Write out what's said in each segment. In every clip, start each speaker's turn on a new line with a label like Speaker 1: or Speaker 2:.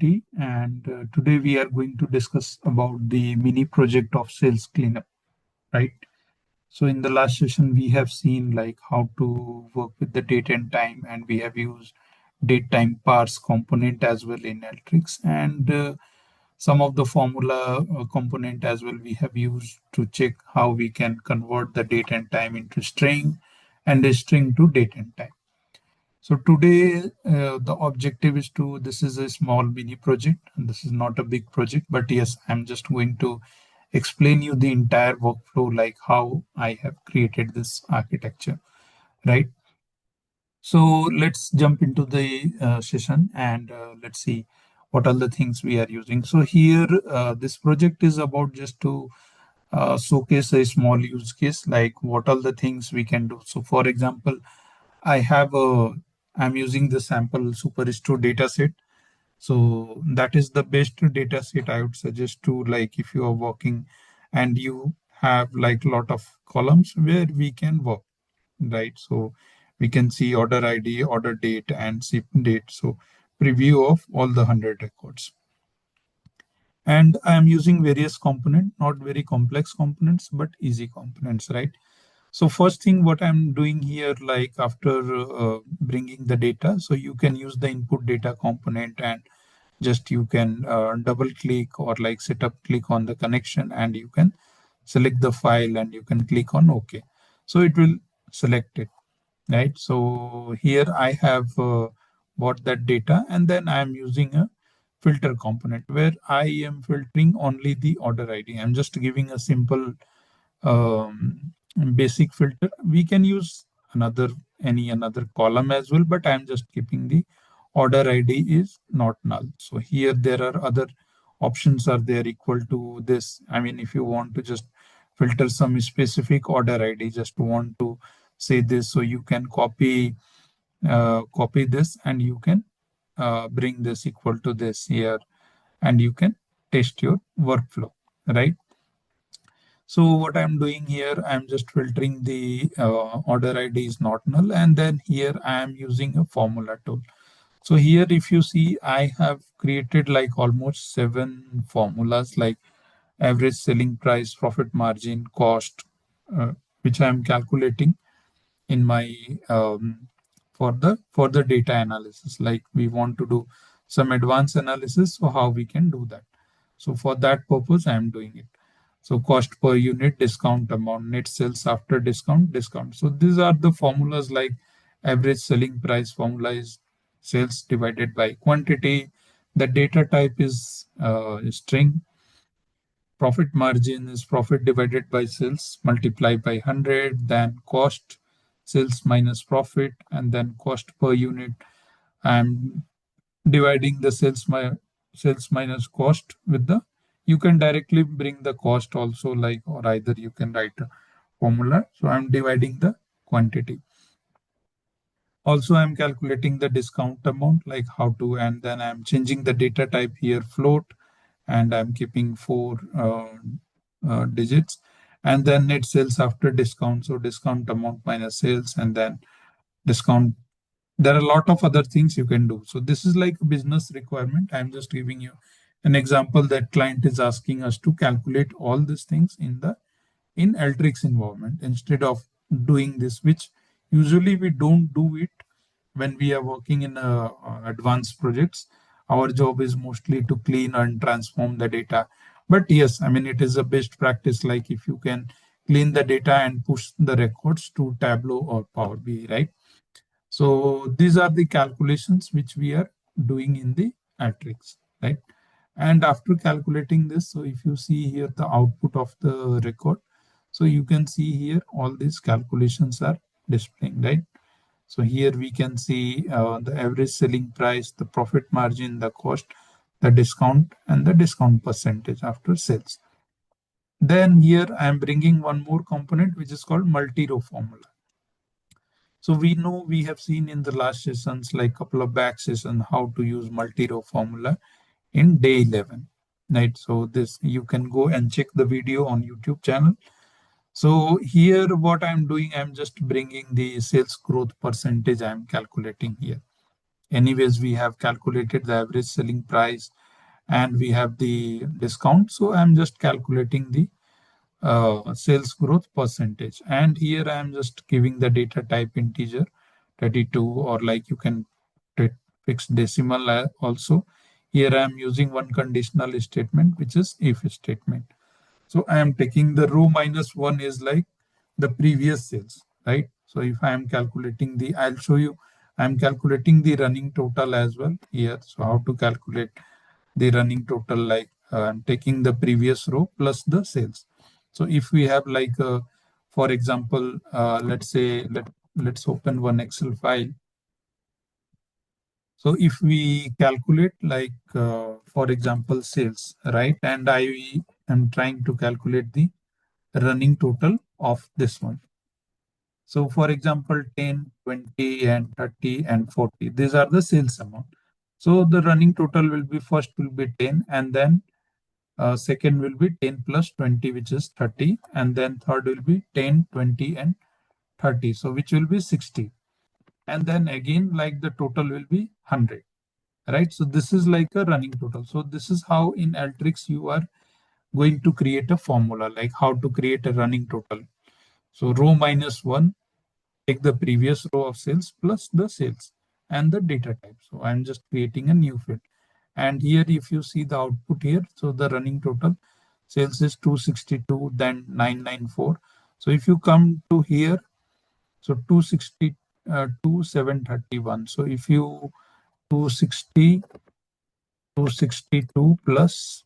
Speaker 1: Shruti, and today we are going to discuss about the mini project of sales cleanup, right? So in the last session, we have seen like how to work with the date and time, and we have used date time parse component as well in Alteryx, and some of the formula component as well we have used to check how we can convert the date and time into string and a string to date and time. So today, the objective is this is a small mini project, and this is not a big project, but yes, I'm just going to explain you the entire workflow, like how I have created this architecture, right? So let's jump into the session and let's see what are the things we are using. So here, this project is about just to showcase a small use case, like what are the things we can do. So for example, I'm using the sample Superstore dataset. So that is the best dataset I would suggest to, like, if you are working and you have like a lot of columns where we can work, right? So we can see order ID, order date, and ship date. So preview of all the 100 records. And I am using various components, not very complex components, but easy components, right? So first thing what I'm doing here, like after bringing the data, so you can use the input data component and just you can double click or like set up click on the connection and you can select the file and you can click on OK. So it will select it, right? So here I have bought that data and then I'm using a filter component where I am filtering only the order ID. I'm just giving a simple um, basic filter. We can use any another column as well, but I'm just keeping the order ID is not null. So here there are other options are there equal to this. I mean, if you want to just filter some specific order ID, just want to say this, so you can copy this and you can bring this equal to this here, and you can test your workflow, right? So what I'm doing here, I'm just filtering the order ID is not null, and then here I am using a formula tool. So here, if you see, I have created like almost 7 formulas, like average selling price, profit margin, cost, uh, which I am calculating in my for the data analysis. Like we want to do some advanced analysis, so how we can do that. So for that purpose, I am doing it. So cost per unit, discount amount, net sales after discount, discount. So these are the formulas, like average selling price formula is sales divided by quantity. The data type is string. Profit margin is profit divided by sales multiplied by 100. Then cost, sales minus profit, and then cost per unit. I'm dividing the sales minus cost with the, you can directly bring the cost also, like, or either you can write a formula. So I'm dividing the quantity. Also, I'm calculating the discount amount, like how to, and then I'm changing the data type here, float, and I'm keeping 4 digits, and then net sales after discount. So discount amount minus sales, and then discount. There are a lot of other things you can do. So this is like a business requirement. I'm just giving you an example that client is asking us to calculate all these things in Alteryx environment instead of doing this, which usually we don't do it when we are working in advanced projects. Our job is mostly to clean and transform the data. But yes, I mean, it is a best practice, like if you can clean the data and push the records to Tableau or Power BI, right? So these are the calculations which we are doing in the Alteryx, right? And after calculating this, so if you see here the output of the record, so you can see here all these calculations are displaying, right? So here we can see the average selling price, the profit margin, the cost, the discount, and the discount percentage after sales. Then here I am bringing one more component which is called multi-row formula. So we know, we have seen in the last sessions, like couple of back sessions, how to use multi-row formula in day 11, right? So this, you can go and check the video on YouTube channel. So here what I'm doing, I'm just bringing the sales growth percentage I'm calculating here anyways we have calculated the average selling price and we have the discount. So I'm just calculating the sales growth percentage. And here I am just giving the data type integer 32, or like you can fix decimal also. Here I am using one conditional statement, which is if statement. So I am taking the row minus one is like the previous sales, right? So if I am calculating the, I'll show you, I'm calculating the running total as well here. So how to calculate the running total, like I'm taking the previous row plus the sales. So if we have like, for example, let's say, let's open one Excel file. So if we calculate like, for example, sales, right? And I am trying to calculate the running total of this one. So for example, 10, 20, and 30, and 40, these are the sales amount. So the running total will be, first will be 10, and then second will be 10 plus 20, which is 30. And then third will be 10, 20, and 30. So which will be 60. And then again, like the total will be 100, right? So this is like a running total. So this is how in Alteryx you are going to create a formula, like how to create a running total. So row minus one, take the previous row of sales plus the sales and the data type. So I'm just creating a new field. And here, if you see the output here, so the running total sales is 262, then 994. So if you come to here, so 262, 731. So if you 260, 262 plus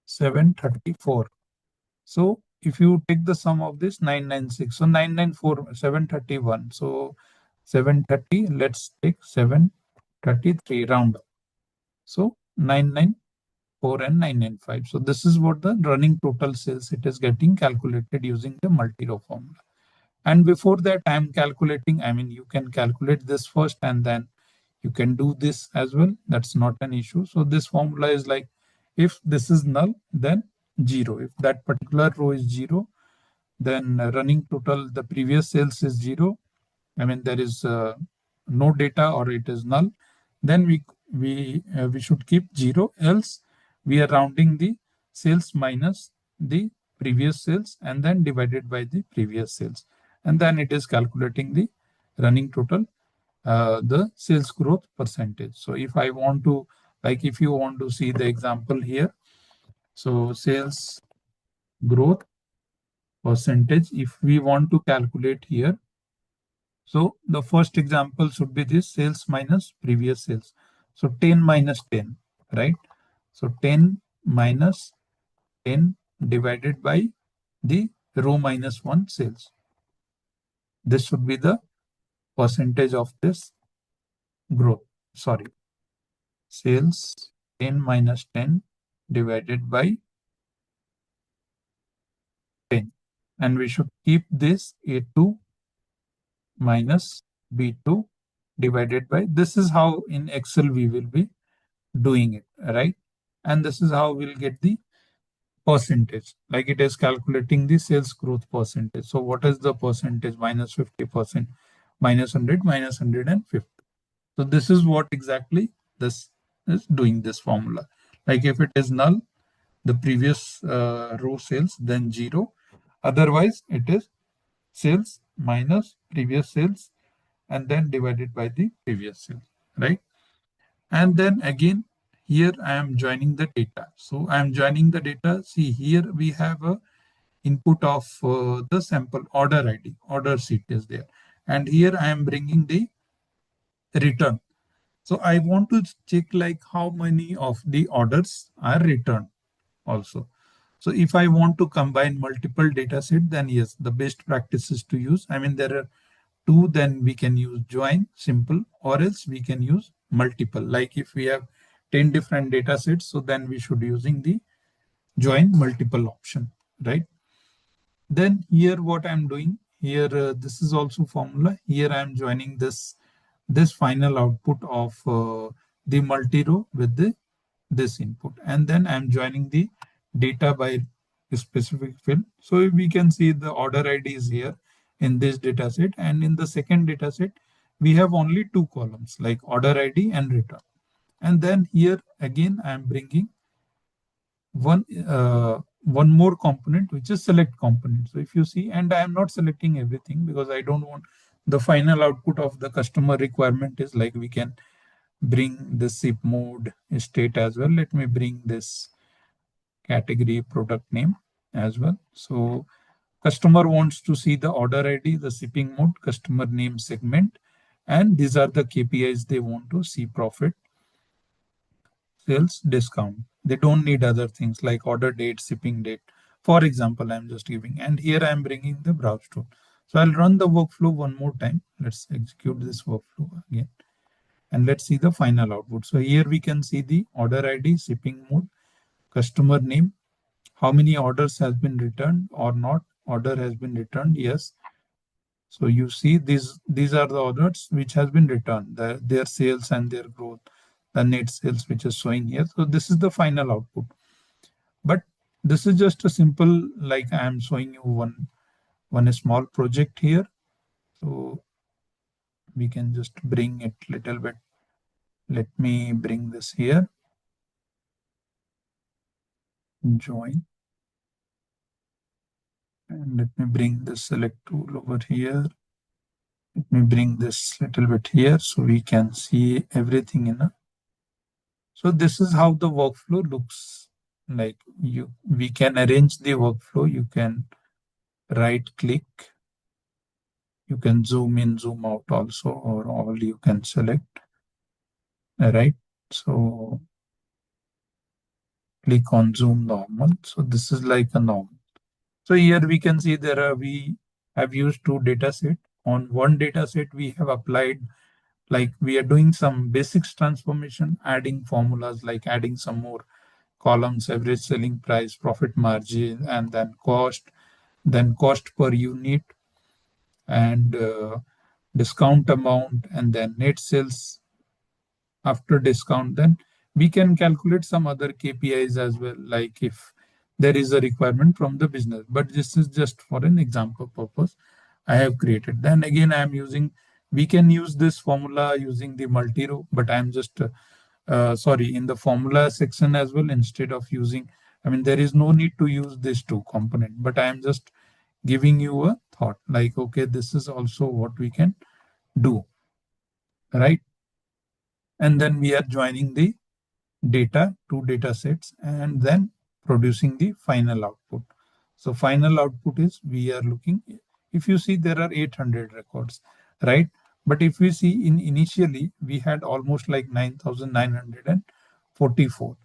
Speaker 1: 734. So if you take the sum of this, 996. So 994, 731. So 730, let's take 733 round up. So 994 and 995. So this is what the running total sales it is getting calculated using the multi-row formula. And before that, I'm calculating, I mean, you can calculate this first and then you can do this as well. That's not an issue. So this formula is like, if this is null, then 0. If that particular row is 0, then running total, the previous sales is 0. I mean, there is no data or it is null. Then we should keep 0. Else we are rounding the sales minus the previous sales and then divided by the previous sales. And then it is calculating the running total, the sales growth percentage. So if I want to, like if you want to see the example here, so sales growth percentage, if we want to calculate here, so the first example should be this sales minus previous sales. So 10 minus 10, right? So 10 minus 10 divided by the row minus 1 sales. This should be the percentage of this growth. Sorry, sales 10 minus 10 divided by 10. And we should keep this A2 minus B2 divided by, this is how in Excel we will be doing it, right? And this is how we'll get the percentage, like it is calculating the sales growth percentage. So what is the percentage? Minus 50%, minus 100, minus 150. So this is what exactly this is doing, this formula. Like if it is null, the previous row sales, then 0. Otherwise, it is sales minus previous sales and then divided by the previous sales, right? And then again, here I am joining the data. So I am joining the data. See, here we have a input of the sample order ID, order sheet is there. And here I am bringing the return. So I want to check like how many of the orders are returned also. So if I want to combine multiple data set, then yes, the best practice is to use, I mean, there are two, then we can use join simple, or else we can use multiple. Like if we have 10 different data sets, so then we should using the join multiple option, right? Then here what I'm doing here, this is also formula. Here I'm joining this final output of the multi-row with this input, and then I'm joining the data by a specific field. So we can see the order ID is here in this data set, and in the second data set we have only two columns like order ID and return. And then here again, I am bringing one more component, which is select component. So if you see, and I am not selecting everything because I don't want the final output of the customer requirement is like we can bring the zip mode state as well. Let me bring this category product name as well. So customer wants to see the order ID, the shipping mode, customer name segment, and these are the KPIs they want to see: profit, sales, discount. They don't need other things like order date, shipping date. For example, I'm just giving, and here I'm bringing the browse tool. So I'll run the workflow one more time. Let's execute this workflow again. And let's see the final output. So here we can see the order ID, shipping mode, customer name, how many orders has been returned or not. Order has been returned, yes. So you see these are the orders which has been returned, their sales and their growth, the net sales which is showing here. So this is the final output. But this is just a simple, like I am showing you one small project here. So we can just bring it little bit. Let me bring this here. Join. And let me bring the select tool over here. Let me bring this little bit here so we can see everything in a. So this is how the workflow looks like. We can arrange the workflow. You can right click. You can zoom in, zoom out also, or all you can select. All right. So click on zoom normal. So this is like a normal. So here we can see we have used two data set. On one data set, we have applied, like we are doing some basics transformation, adding formulas, like adding some more columns: average selling price, profit margin, and then cost per unit, and discount amount, and then net sales after discount. Then we can calculate some other KPIs as well, like if there is a requirement from the business. But this is just for an example purpose I have created. Then again, I am using, we can use this formula using the multi-row, but I'm just, sorry, in the formula section as well, instead of using, I mean, there is no need to use this two component, but I am just giving you a thought like, okay, this is also what we can do, right? And then we are joining the data, two data sets, and then producing the final output. So final output is we are looking, if you see there are 800 records, right? But if we see in initially, we had almost like 9,944.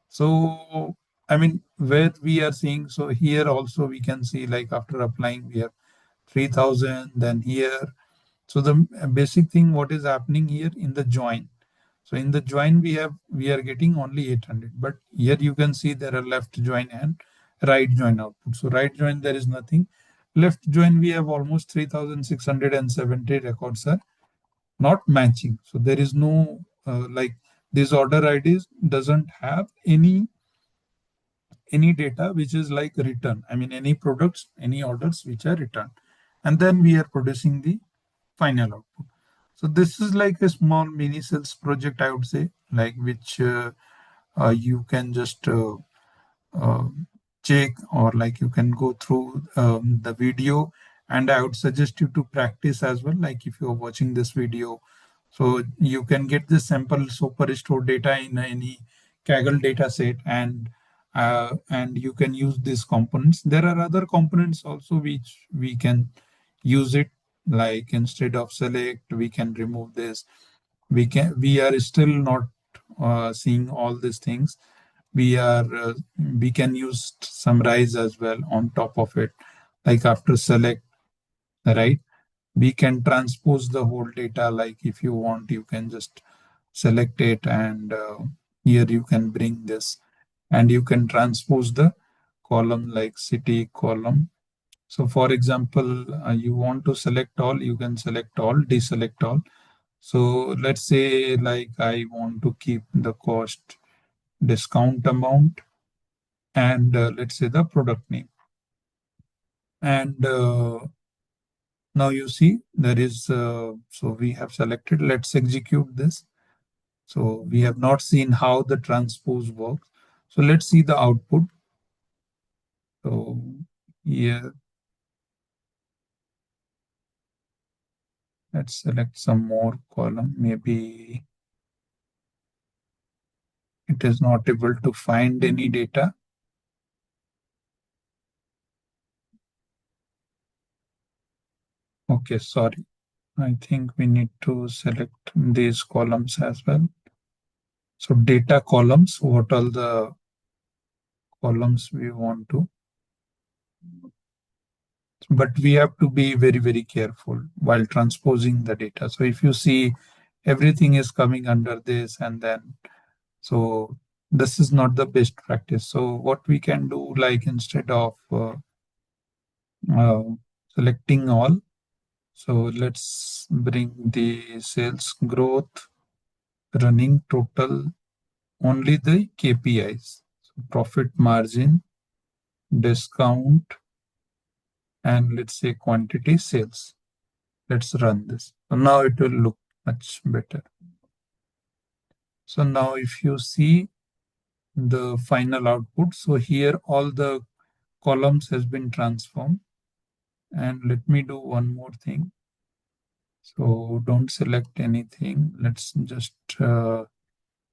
Speaker 1: So, I mean, where we are seeing, so here also we can see like after applying, we have 3,000, then here. So the basic thing, what is happening here in the join, so in the join, we are getting only 800, but here you can see there are left join and right join output. So right join, there is nothing. Left join, we have almost 3,670 records are not matching. So there is no, like this order IDs doesn't have any data which is like return. I mean, any products, any orders which are returned. And then we are producing the final output. So this is like a small mini sales project, I would say, like which you can just uh, check, or like you can go through the video, and I would suggest you to practice as well. Like if you are watching this video, so you can get this sample superstore data in any Kaggle data set, and you can use these components. There are other components also which we can use it, like instead of select we can remove this. We are still not seeing all these things. We can use summarize as well on top of it, like after select, right? We can transpose the whole data, like if you want you can just select it, and here you can bring this, and you can transpose the column like city column. So for example, you want to select all, you can select all, deselect all. So let's say like I want to keep the cost, discount amount, and let's say the product name. And Now you see there is, so we have selected, let's execute this. So we have not seen how the transpose works. So let's see the output. So here, let's select some more column. Maybe it is not able to find any data. Okay, sorry. I think we need to select these columns as well. So data columns, what all the columns we want to, but we have to be very, very careful while transposing the data. So if you see everything is coming under this, and then, so this is not the best practice. So what we can do, like instead of uh, selecting all, so let's bring the sales growth, running total, only the KPIs. So profit margin, discount, and let's say quantity sales. Let's run this. So now it will look much better. So now if you see the final output, so here all the columns has been transformed. And let me do one more thing. So don't select anything. Let's just, I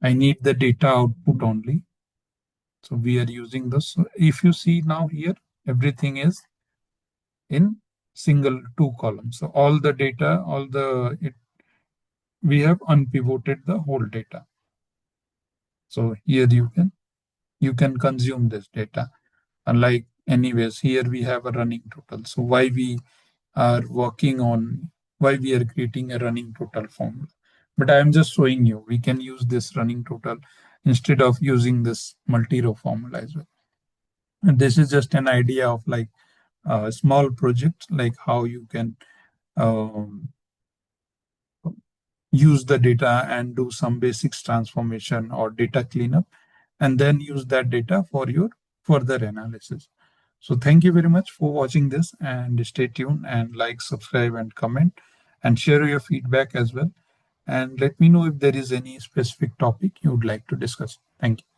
Speaker 1: need the data output only. So we are using this. So if you see now here, everything is in single two columns. So all the data, we have unpivoted the whole data. So here you can consume this data. Unlike anyways, here we have a running total. So are working on why we are creating a running total formula. But I am just showing you, we can use this running total instead of using this multi-row formula as well. And this is just an idea of like a small project, like how you can um, use the data and do some basics transformation or data cleanup, and then use that data for your further analysis. So thank you very much for watching this, and stay tuned and like, subscribe, and comment, and share your feedback as well. And let me know if there is any specific topic you would like to discuss. Thank you.